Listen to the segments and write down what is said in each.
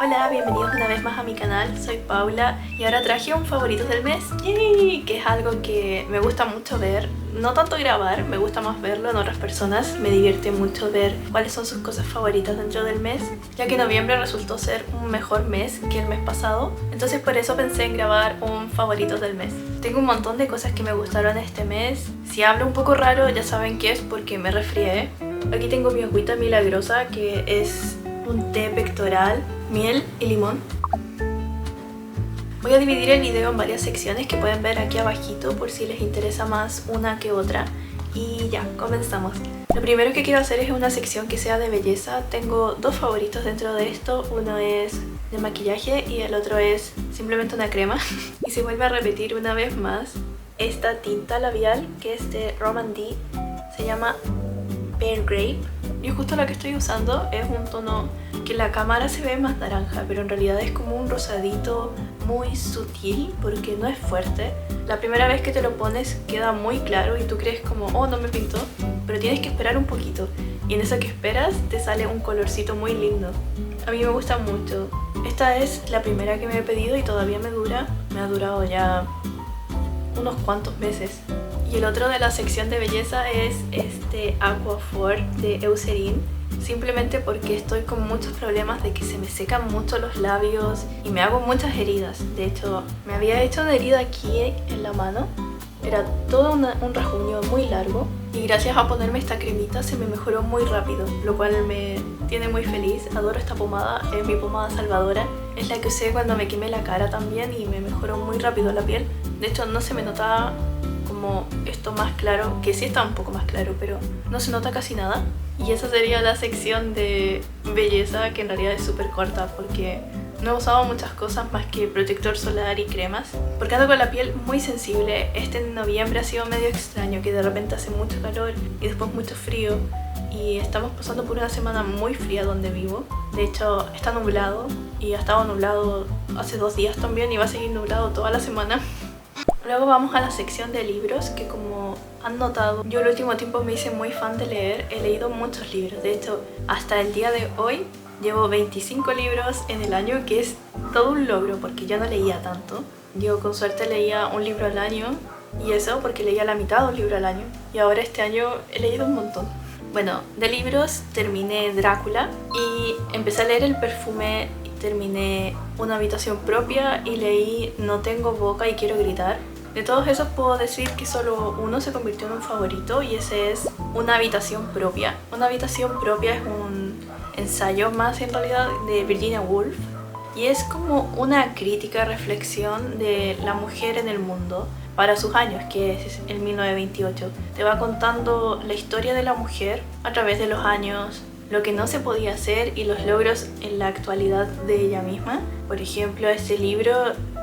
Hola, bienvenidos una vez más a mi canal, soy Paula y ahora traje un favoritos del mes, ¡yay! Que es algo que me gusta mucho ver, no tanto grabar, me gusta más verlo en otras personas, me divierte mucho ver cuáles son sus cosas favoritas dentro del mes, ya que noviembre resultó ser un mejor mes que el mes pasado, entonces por eso pensé en grabar un favoritos del mes. Tengo un montón de cosas que me gustaron este mes, si hablo un poco raro ya saben que es porque me resfrié. Aquí tengo mi agüita milagrosa que es un té pectoral, miel y limón. Voy a dividir el video en varias secciones que pueden ver aquí abajito por si les interesa más una que otra. Y ya, comenzamos. Lo primero que quiero hacer es una sección que sea de belleza. Tengo dos favoritos dentro de esto. Uno es de maquillaje y el otro es simplemente una crema. Y se vuelve a repetir una vez más esta tinta labial que es de Roman D. Se llama Pear Grape. Y justo la que estoy usando es un tono que en la cámara se ve más naranja, pero en realidad es como un rosadito muy sutil porque no es fuerte. La primera vez que te lo pones queda muy claro y tú crees como, oh, no me pintó, pero tienes que esperar un poquito. Y en eso que esperas te sale un colorcito muy lindo. A mí me gusta mucho. Esta es la primera que me he pedido y todavía me dura. Me ha durado ya unos cuantos meses. Y el otro de la sección de belleza es este Aquaphor de Eucerin, simplemente porque estoy con muchos problemas de que se me secan mucho los labios y me hago muchas heridas. De hecho, me había hecho una herida aquí en la mano, era todo un rasguño muy largo y gracias a ponerme esta cremita se me mejoró muy rápido, lo cual me tiene muy feliz. Adoro esta pomada, es mi pomada salvadora, es la que usé cuando me quemé la cara también y me mejoró muy rápido la piel. De hecho, no se me notaba como esto más claro, que sí está un poco más claro, pero no se nota casi nada. Y esa sería la sección de belleza, que en realidad es súper corta porque no he usado muchas cosas más que protector solar y cremas, porque ando con la piel muy sensible. Este noviembre ha sido medio extraño, que de repente hace mucho calor y después mucho frío, y estamos pasando por una semana muy fría donde vivo. De hecho, está nublado y ha estado nublado hace 2 días también y va a seguir nublado toda la semana. Luego vamos a la sección de libros, que como han notado, yo el último tiempo me hice muy fan de leer. He leído muchos libros, de hecho hasta el día de hoy llevo 25 libros en el año, que es todo un logro porque yo no leía tanto. Yo con suerte leía un libro al año, y eso porque leía la mitad de un libro al año, y ahora este año he leído un montón. Bueno, de libros terminé Drácula y empecé a leer El perfume. Terminé Una habitación propia y leí No tengo boca y quiero gritar. De todos esos puedo decir que solo uno se convirtió en un favorito, y ese es Una habitación propia. Una habitación propia es un ensayo más en realidad de Virginia Woolf y es como una crítica, reflexión de la mujer en el mundo para sus años, que es el 1928. Te va contando la historia de la mujer a través de los años, lo que no se podía hacer y los logros en la actualidad de ella misma. Por ejemplo, este libro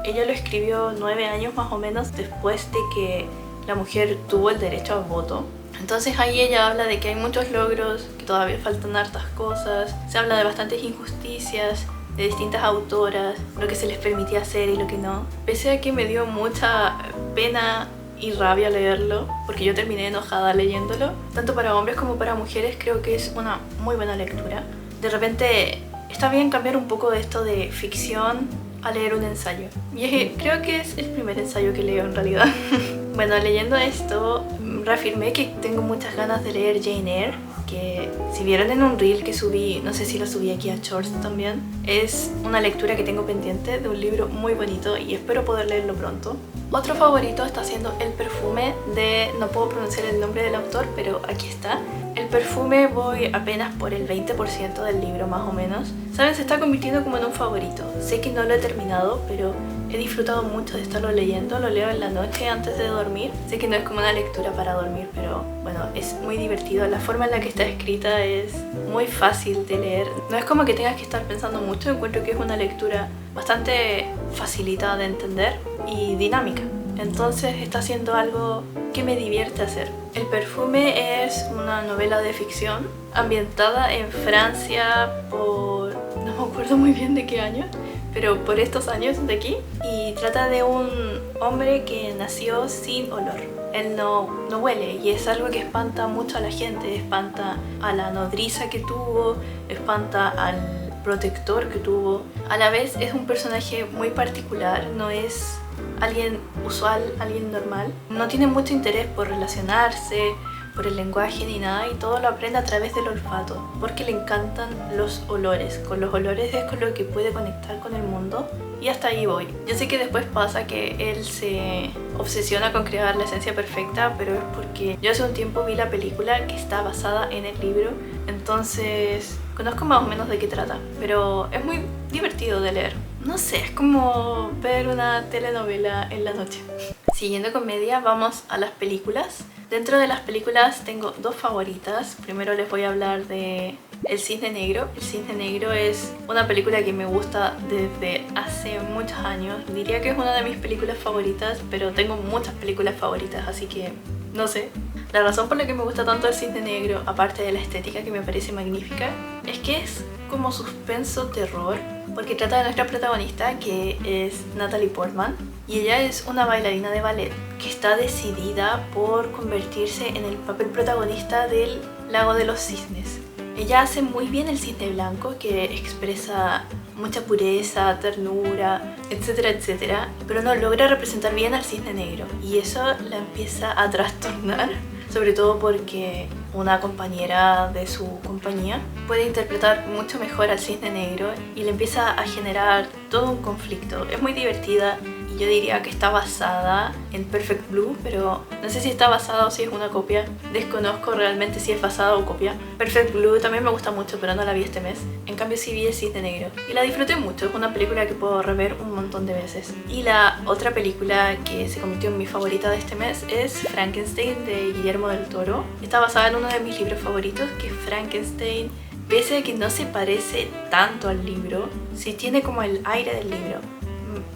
ella lo escribió 9 años más o menos después de que la mujer tuvo el derecho al voto. Entonces ahí ella habla de que hay muchos logros, que todavía faltan hartas cosas. Se habla de bastantes injusticias, de distintas autoras, lo que se les permitía hacer y lo que no. Pese a que me dio mucha pena y rabia leerlo, porque yo terminé enojada leyéndolo, tanto para hombres como para mujeres creo que es una muy buena lectura. De repente está bien cambiar un poco de esto de ficción a leer un ensayo, y creo que es el primer ensayo que leo en realidad. Bueno, leyendo esto reafirmé que tengo muchas ganas de leer Jane Eyre, que si vieron en un reel que subí, no sé si lo subí aquí a Shorts también, es una lectura que tengo pendiente de un libro muy bonito y espero poder leerlo pronto. Otro favorito está siendo El perfume de, no puedo pronunciar el nombre del autor, pero aquí está. El perfume voy apenas por el 20% del libro más o menos. ¿Saben? Se está convirtiendo como en un favorito. Sé que no lo he terminado, pero he disfrutado mucho de estarlo leyendo. Lo leo en la noche antes de dormir. Sé que no es como una lectura para dormir, pero bueno, es muy divertido. La forma en la que está escrita es muy fácil de leer. No es como que tengas que estar pensando mucho. Encuentro que es una lectura bastante facilitada de entender y dinámica. Entonces está haciendo algo que me divierte hacer. El perfume es una novela de ficción ambientada en Francia por... no me acuerdo muy bien de qué año, pero por estos años de aquí. Y trata de un hombre que nació sin olor. Él no huele, y es algo que espanta mucho a la gente. Espanta a la nodriza que tuvo, espanta al protector que tuvo. A la vez es un personaje muy particular, no es alguien usual, alguien normal. No tiene mucho interés por relacionarse, por el lenguaje ni nada, y todo lo aprende a través del olfato, porque le encantan los olores. Con los olores es con lo que puede conectar con el mundo, y hasta ahí voy. Yo sé que después pasa que él se obsesiona con crear la esencia perfecta, pero es porque yo hace un tiempo vi la película que está basada en el libro, entonces conozco más o menos de qué trata, pero es muy divertido de leer. No sé, es como ver una telenovela en la noche. Siguiendo con media, vamos a las películas. Dentro de las películas tengo dos favoritas. Primero les voy a hablar de El Cisne Negro. El Cisne Negro es una película que me gusta desde hace muchos años. Diría que es una de mis películas favoritas, pero tengo muchas películas favoritas, así que no sé. La razón por la que me gusta tanto El Cisne Negro, aparte de la estética que me parece magnífica, es que es como suspenso terror, porque trata de nuestra protagonista, que es Natalie Portman, y ella es una bailarina de ballet que está decidida por convertirse en el papel protagonista del Lago de los Cisnes. Ella hace muy bien el cisne blanco, que expresa mucha pureza, ternura, etcétera, etcétera, pero no logra representar bien al cisne negro, y eso la empieza a trastornar, sobre todo porque una compañera de su compañía puede interpretar mucho mejor al cisne negro y le empieza a generar todo un conflicto. Es muy divertida y yo diría que está basada en Perfect Blue, pero no sé si está basada o si es una copia. Desconozco realmente si es basada o copia. Perfect Blue también me gusta mucho, pero no la vi este mes. En cambio sí vi El Cisne Negro y la disfruté mucho. Es una película que puedo rever un montón de veces. Y la otra película que se convirtió en mi favorita de este mes es Frankenstein, de Guillermo del Toro. Está basada en uno de mis libros favoritos, que es Frankenstein. Pese a que no se parece tanto al libro, sí tiene como el aire del libro.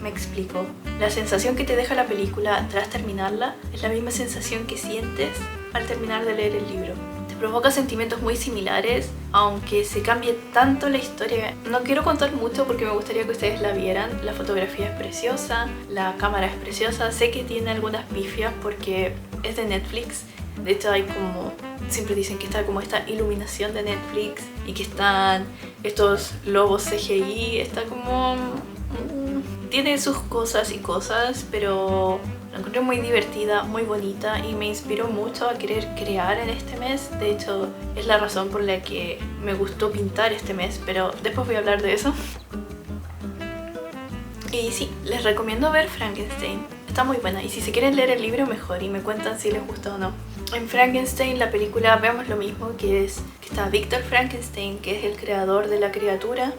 Me explico. La sensación que te deja la película tras terminarla es la misma sensación que sientes al terminar de leer el libro. Te provoca sentimientos muy similares, aunque se cambie tanto la historia. No quiero contar mucho porque me gustaría que ustedes la vieran. La fotografía es preciosa, la cámara es preciosa. Sé que tiene algunas pifias porque es de Netflix. De hecho hay como, siempre dicen que está como esta iluminación de Netflix y que están estos lobos CGI, está como... tiene sus cosas y cosas, pero la encontré muy divertida, muy bonita y me inspiró mucho a querer crear en este mes. De hecho es la razón por la que me gustó pintar este mes, pero después voy a hablar de eso. Y sí, les recomiendo ver Frankenstein. Está muy buena y si se quieren leer el libro mejor y me cuentan si les gusta o no. En Frankenstein, la película, vemos lo mismo, que está Víctor Frankenstein, que es el creador de la criatura,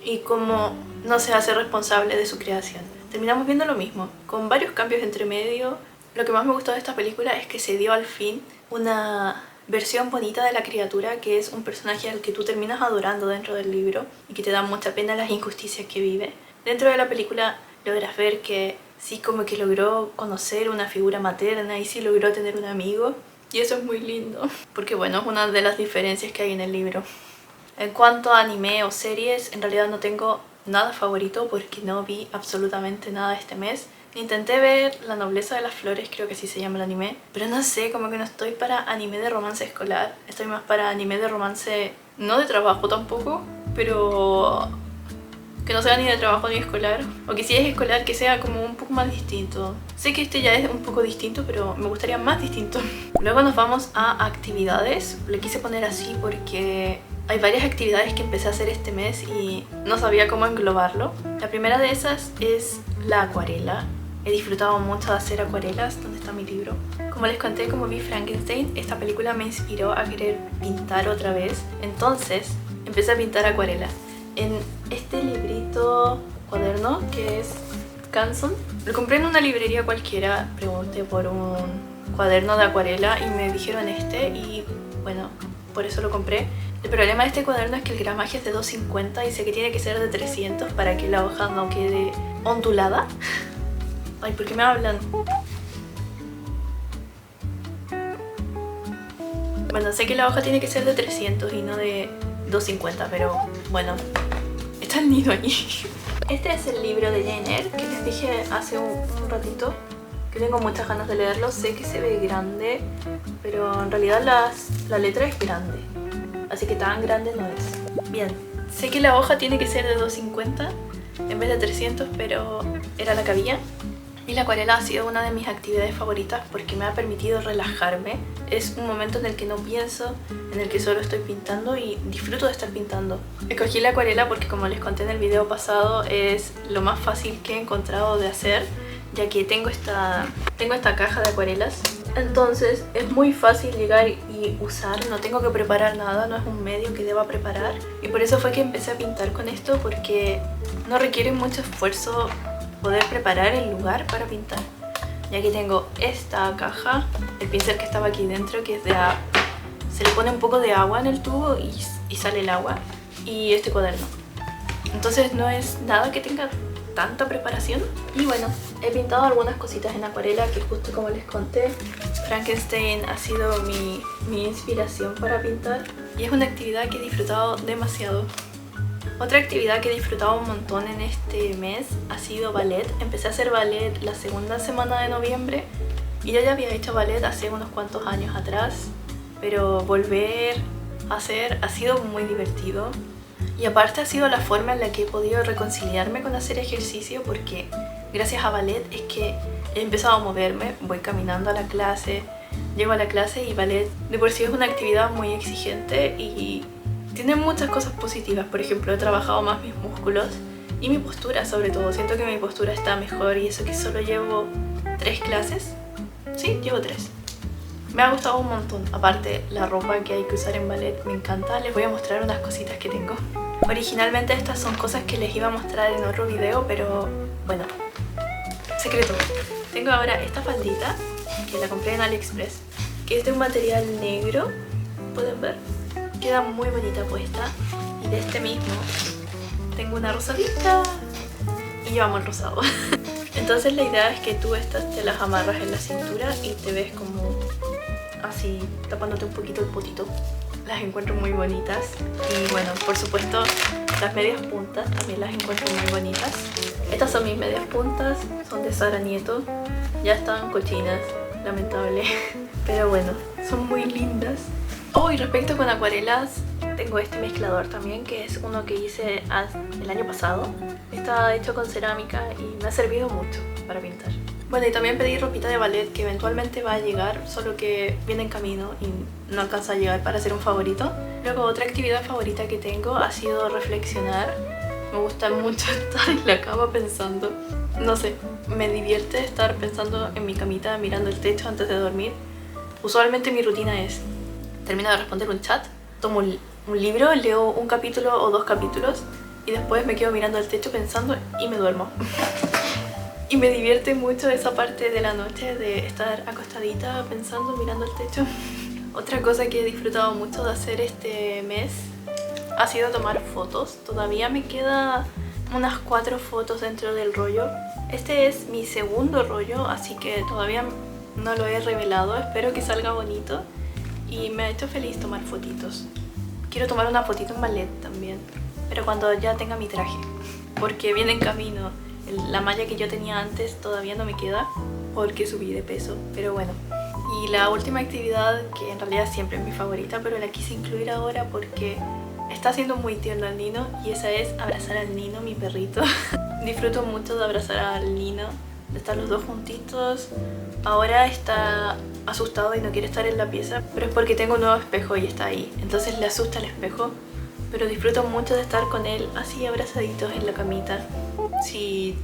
y cómo no se hace responsable de su creación. Terminamos viendo lo mismo, con varios cambios entre medio. Lo que más me gustó de esta película es que se dio al fin una versión bonita de la criatura, que es un personaje al que tú terminas adorando dentro del libro y que te da mucha pena las injusticias que vive. Dentro de la película logras ver que sí, como que logró conocer una figura materna y sí logró tener un amigo, y eso es muy lindo, porque bueno, es una de las diferencias que hay en el libro. En cuanto a anime o series, en realidad no tengo nada favorito porque no vi absolutamente nada este mes. Intenté ver La Nobleza de las Flores, creo que así se llama el anime, pero no sé, como que no estoy para anime de romance escolar. Estoy más para anime de romance, no de trabajo tampoco, pero que no sea ni de trabajo ni escolar, o que si es escolar que sea como un poco más distinto. Sé que este ya es un poco distinto, pero me gustaría más distinto. Luego nos vamos a actividades. Le quise poner así porque hay varias actividades que empecé a hacer este mes y no sabía cómo englobarlo. La primera de esas es la acuarela. He disfrutado mucho de hacer acuarelas. ¿Dónde está mi libro? Como les conté, como vi Frankenstein, esta película me inspiró a querer pintar otra vez. Entonces empecé a pintar acuarelas. En este librito cuaderno que es Canson, lo compré en una librería cualquiera. Pregunté por un cuaderno de acuarela y me dijeron este, y bueno, por eso lo compré. El problema de este cuaderno es que el gramaje es de 250 y sé que tiene que ser de 300 para que la hoja no quede ondulada. Ay, ¿por qué me hablan? Bueno, sé que la hoja tiene que ser de 300 y no de 250, pero bueno, está el nido allí. Este es el libro de Jane Eyre que les dije hace un ratito que tengo muchas ganas de leerlo. Sé que se ve grande, pero en realidad la letra es grande, así que tan grande no es. Bien, Sé que la hoja tiene que ser de 250 en vez de 300, pero era la que había. Y la acuarela ha sido una de mis actividades favoritas porque me ha permitido relajarme. Es un momento en el que no pienso, en el que solo estoy pintando y disfruto de estar pintando. Escogí la acuarela porque, como les conté en el video pasado, es lo más fácil que he encontrado de hacer, ya que tengo esta caja de acuarelas. Entonces es muy fácil llegar y usar, no tengo que preparar nada, no es un medio que deba preparar. Y por eso fue que empecé a pintar con esto, porque no requiere mucho esfuerzo poder preparar el lugar para pintar. Y aquí tengo esta caja, el pincel que estaba aquí dentro, que es de agua. Se le pone un poco de agua en el tubo y sale el agua. Y este cuaderno. Entonces no es nada que tenga tanta preparación. Y bueno, he pintado algunas cositas en acuarela que, justo como les conté, Frankenstein ha sido mi inspiración para pintar. Y es una actividad que he disfrutado demasiado. Otra actividad que he disfrutado un montón en este mes ha sido ballet. Empecé a hacer ballet la segunda semana de noviembre y yo ya había hecho ballet hace unos cuantos años atrás, pero volver a hacer ha sido muy divertido. Y aparte ha sido la forma en la que he podido reconciliarme con hacer ejercicio, porque gracias a ballet es que he empezado a moverme, voy caminando a la clase, llego a la clase, y ballet de por sí es una actividad muy exigente y tiene muchas cosas positivas. Por ejemplo, he trabajado más mis músculos y mi postura, sobre todo. Siento que mi postura está mejor, y eso que solo llevo 3 clases. Sí, llevo 3. Me ha gustado un montón. Aparte, la ropa que hay que usar en ballet me encanta. Les voy a mostrar unas cositas que tengo. Originalmente estas son cosas que les iba a mostrar en otro video, pero bueno, secreto. Tengo ahora esta faldita, que la compré en AliExpress, que es de un material negro, pueden ver. Queda muy bonita puesta. Y de este mismo tengo una rosadita, y yo amo el rosado. Entonces la idea es que tú estas te las amarras en la cintura y te ves como así, tapándote un poquito el potito. Las encuentro muy bonitas. Y bueno, por supuesto, las medias puntas también las encuentro muy bonitas. Estas son mis medias puntas, son de Sara Nieto. Ya están cochinas, lamentable. Pero bueno, son muy lindas. Oh, y respecto con acuarelas, tengo este mezclador también, que es uno que hice el año pasado. Está hecho con cerámica y me ha servido mucho para pintar. Bueno, y también pedí ropita de ballet que eventualmente va a llegar, solo que viene en camino y no alcanza a llegar para hacer un favorito. Luego, otra actividad favorita que tengo ha sido reflexionar. Me gusta mucho estar en la cama pensando. No sé, me divierte estar pensando en mi camita, mirando el techo antes de dormir. Usualmente mi rutina es: termino de responder un chat, tomo un libro, leo un capítulo o 2 capítulos y después me quedo mirando el techo pensando y me duermo. Y me divierte mucho esa parte de la noche de estar acostadita pensando, mirando el techo. Otra cosa que he disfrutado mucho de hacer este mes ha sido tomar fotos. Todavía me queda unas 4 fotos dentro del rollo. Este es mi segundo rollo, así que todavía no lo he revelado. Espero que salga bonito. Y me ha hecho feliz tomar fotitos. Quiero tomar una fotito en ballet también, pero cuando ya tenga mi traje, porque viene en camino. La malla que yo tenía antes todavía no me queda porque subí de peso, pero bueno. Y la última actividad, que en realidad siempre es mi favorita, pero la quise incluir ahora porque está siendo muy tierno el Nino, y esa es abrazar al Nino, mi perrito. Disfruto mucho de abrazar al Nino, de estar los dos juntitos. Ahora está asustado y no quiere estar en la pieza, pero es porque tengo un nuevo espejo y está ahí, entonces le asusta el espejo. Pero disfruto mucho de estar con él así abrazaditos en la camita. Si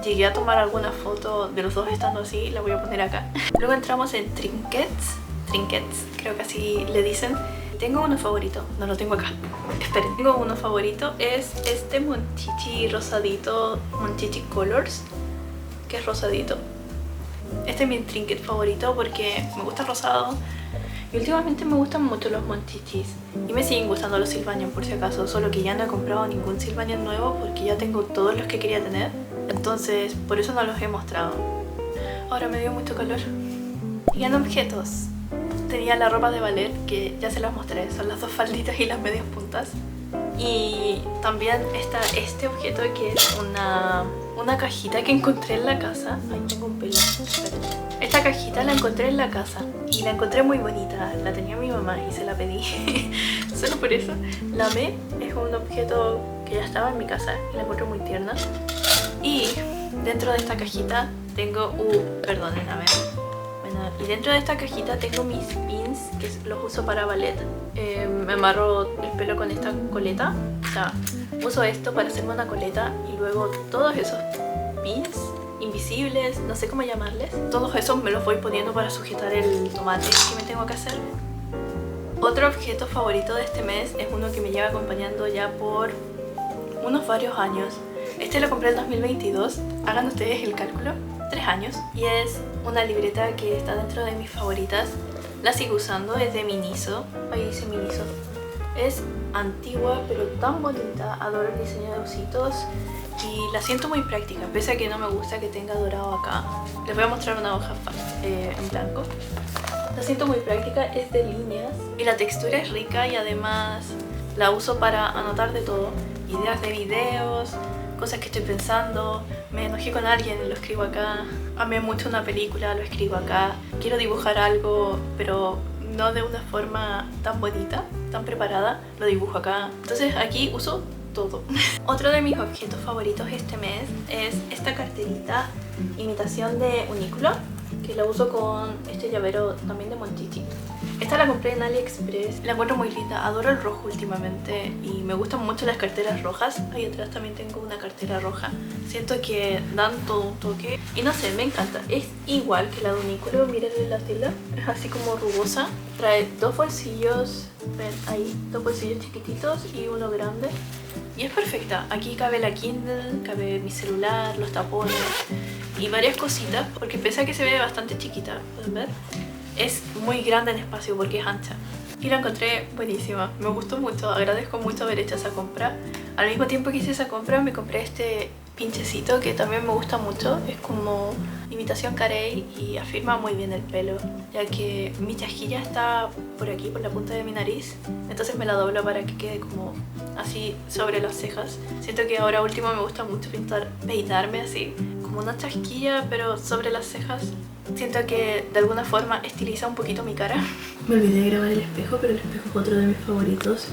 llegué a tomar alguna foto de los dos estando así, la voy a poner acá. Luego entramos en trinkets, creo que así le dicen. Tengo uno favorito, no lo tengo acá. Esperen, tengo uno favorito, es este Monchichi rosadito, Monchichi Colors, que es rosadito. Este es mi trinket favorito porque me gusta el rosado. Y últimamente me gustan mucho los Monchichis. Y me siguen gustando los Sylvanian, por si acaso. Solo que ya no he comprado ningún Sylvanian nuevo porque ya tengo todos los que quería tener. Entonces, por eso no los he mostrado. Ahora me dio mucho calor. Y en objetos, tenía la ropa de ballet, que ya se las mostré. Son las 2 falditas y las medias puntas. Y también está este objeto que es una cajita que encontré en la casa. Ahí tengo un pelo. Esta cajita la encontré en la casa y la encontré muy bonita. La tenía mi mamá y se la pedí. Solo por eso la amé. Es un objeto que ya estaba en mi casa y la encuentro muy tierna. Y dentro de esta cajita tengo... perdonen, a ver. Bueno, y dentro de esta cajita tengo mis pins que los uso para ballet. Me amarro el pelo con esta coleta. O sea, uso esto para hacerme una coleta y luego todos esos pins invisibles, no sé cómo llamarles, todos esos me los voy poniendo para sujetar el tomate que me tengo que hacer. Otro objeto favorito de este mes es uno que me lleva acompañando ya por unos varios años. Este lo compré en 2022, hagan ustedes el cálculo, 3 años. Y es una libreta que está dentro de mis favoritas. La sigo usando, es de Miniso. Ahí dice Miniso. Es antigua pero tan bonita, adoro el diseño de ositos y la siento muy práctica, pese a que no me gusta que tenga dorado acá. Les voy a mostrar una hoja en blanco. La siento muy práctica, es de líneas y la textura es rica y además la uso para anotar de todo. Ideas de videos, cosas que estoy pensando, me enojé con alguien, lo escribo acá. Amé mucho una película, lo escribo acá. Quiero dibujar algo, pero no de una forma tan bonita, tan preparada, lo dibujo acá. Entonces aquí uso todo. Otro de mis objetos favoritos este mes es esta carterita imitación de Uniqlo, que la uso con este llavero también de Monchichi. Esta la compré en AliExpress, la encuentro muy linda, adoro el rojo últimamente y me gustan mucho las carteras rojas. Ahí atrás también tengo una cartera roja, siento que dan todo un toque y no sé, me encanta. Es igual que la de Uniqlo, miren la tela, es así como rugosa, trae dos bolsillos, ven ahí, dos bolsillos chiquititos y uno grande y es perfecta. Aquí cabe la Kindle, cabe mi celular, los tapones y varias cositas, porque pese a que se ve bastante chiquita, ¿pueden ver? Es muy grande en espacio porque es ancha y la encontré buenísima, me gustó mucho, agradezco mucho haber hecho esa compra. Al mismo tiempo que hice esa compra me compré este pinchecito que también me gusta mucho, es como imitación carey y afirma muy bien el pelo, ya que mi chasquilla está por aquí, por la punta de mi nariz, entonces me la doblo para que quede como así sobre las cejas. Siento que ahora último me gusta mucho peinarme así, como una chasquilla pero sobre las cejas. Siento que de alguna forma estiliza un poquito mi cara. Me olvidé de grabar el espejo, pero el espejo es otro de mis favoritos.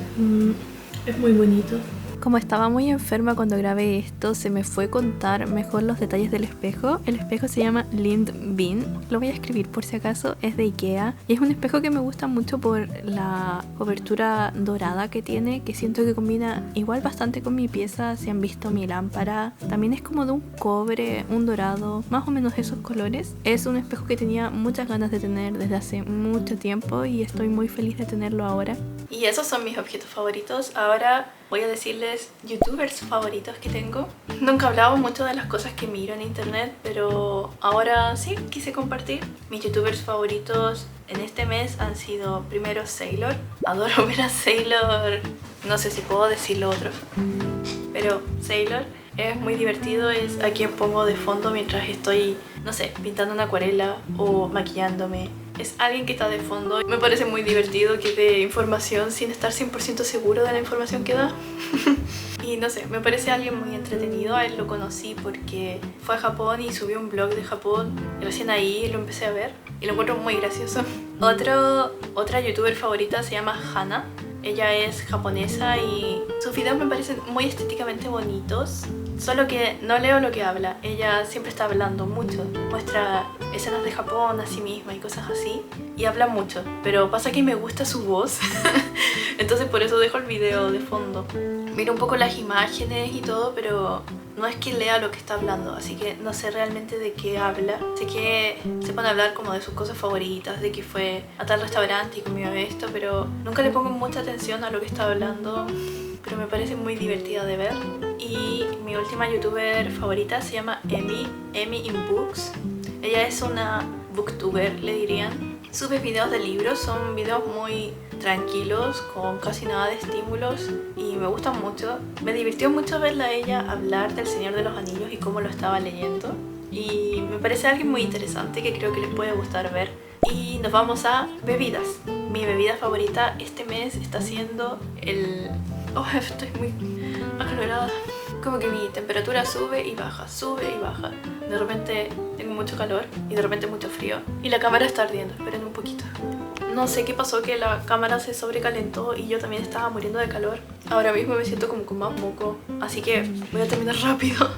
Es muy bonito. Como estaba muy enferma cuando grabé esto, se me fue contar mejor los detalles del espejo. El espejo se llama Lind Bean, lo voy a escribir por si acaso, es de Ikea. Y es un espejo que me gusta mucho por la cobertura dorada que tiene, que siento que combina igual bastante con mi pieza. Si han visto mi lámpara, también es como de un cobre, un dorado, más o menos esos colores. Es un espejo que tenía muchas ganas de tener desde hace mucho tiempo y estoy muy feliz de tenerlo ahora. Y esos son mis objetos favoritos. Ahora voy a decirles youtubers favoritos que tengo. Nunca hablaba mucho de las cosas que miro en internet, pero ahora sí quise compartir. Mis youtubers favoritos en este mes han sido primero Sailor. Adoro ver a Sailor, no sé si puedo decir lo otro, pero Sailor es muy divertido, es a quien pongo de fondo mientras estoy, no sé, pintando una acuarela o maquillándome. Es alguien que está de fondo. Me parece muy divertido que dé información sin estar 100% seguro de la información que da. Y no sé, me parece alguien muy entretenido. A él lo conocí porque fue a Japón y subió un blog de Japón. Y recién ahí lo empecé a ver y lo encuentro muy gracioso. Otra youtuber favorita se llama Hana. Ella es japonesa y sus videos me parecen muy estéticamente bonitos. Solo que no leo lo que habla, ella siempre está hablando mucho, muestra escenas de Japón a sí misma y cosas así, y habla mucho, pero pasa que me gusta su voz, entonces por eso dejo el video de fondo. Miro un poco las imágenes y todo, pero no es que lea lo que está hablando, así que no sé realmente de qué habla. Sé que se pone a hablar como de sus cosas favoritas, de que fue a tal restaurante y comió esto, pero nunca le pongo mucha atención a lo que está hablando, pero me parece muy divertida de ver. Y mi última youtuber favorita se llama Emi in Books. Ella es una booktuber, le dirían. Sube videos de libros, son videos muy tranquilos, con casi nada de estímulos y me gustan mucho. Me divirtió mucho verla a ella hablar del Señor de los Anillos y cómo lo estaba leyendo. Y me parece alguien muy interesante que creo que les puede gustar ver. Y nos vamos a bebidas. Mi bebida favorita este mes está siendo el Oh, estoy muy acalorada. Como que mi temperatura sube y baja, sube y baja. De repente tengo mucho calor y de repente mucho frío. Y la cámara está ardiendo, esperen un poquito. No sé qué pasó, que la cámara se sobrecalentó y yo también estaba muriendo de calor. Ahora mismo me siento como con más moco, así que voy a terminar rápido.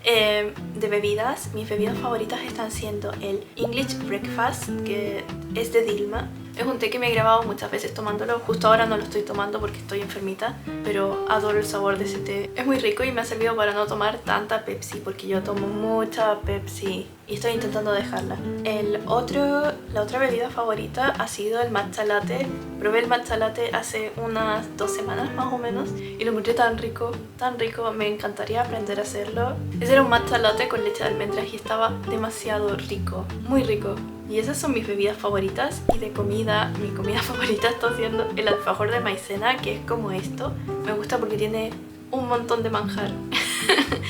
De bebidas, mis bebidas favoritas están siendo el English Breakfast, que es de Dilma. Es un té que me he grabado muchas veces tomándolo. Justo ahora no lo estoy tomando porque estoy enfermita, pero adoro el sabor de ese té. Es muy rico y me ha servido para no tomar tanta Pepsi, porque yo tomo mucha Pepsi y estoy intentando dejarla. La otra bebida favorita ha sido el matcha latte. Probé el matcha latte hace unas 2 semanas más o menos y lo encontré tan rico, me encantaría aprender a hacerlo. Ese era un matcha latte con leche de almendras y estaba demasiado rico, muy rico. Y esas son mis bebidas favoritas. Y de comida, mi comida favorita está siendo el alfajor de maicena, que es como esto. Me gusta porque tiene un montón de manjar.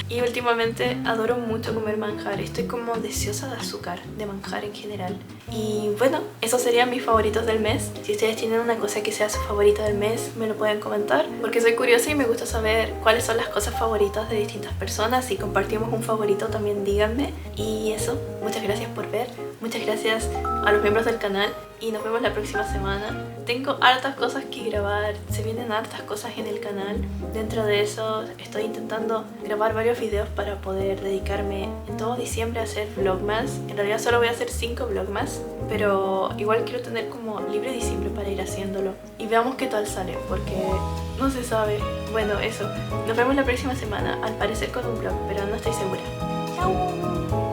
Y últimamente adoro mucho comer manjar. Estoy como deseosa de azúcar, de manjar en general. Y bueno, esos serían mis favoritos del mes. Si ustedes tienen una cosa que sea su favorita del mes, me lo pueden comentar, porque soy curiosa y me gusta saber cuáles son las cosas favoritas de distintas personas. Si compartimos un favorito también díganme. Y eso, muchas gracias por ver. Muchas gracias a los miembros del canal y nos vemos la próxima semana. Tengo hartas cosas que grabar, se vienen hartas cosas en el canal. Dentro de eso estoy intentando grabar varios videos para poder dedicarme en todo diciembre a hacer vlogmas. En realidad solo voy a hacer 5 vlogmas, pero igual quiero tener como libre diciembre para ir haciéndolo. Y veamos qué tal sale, porque no se sabe. Bueno, eso. Nos vemos la próxima semana, al parecer con un vlog, pero no estoy segura. ¡Chao!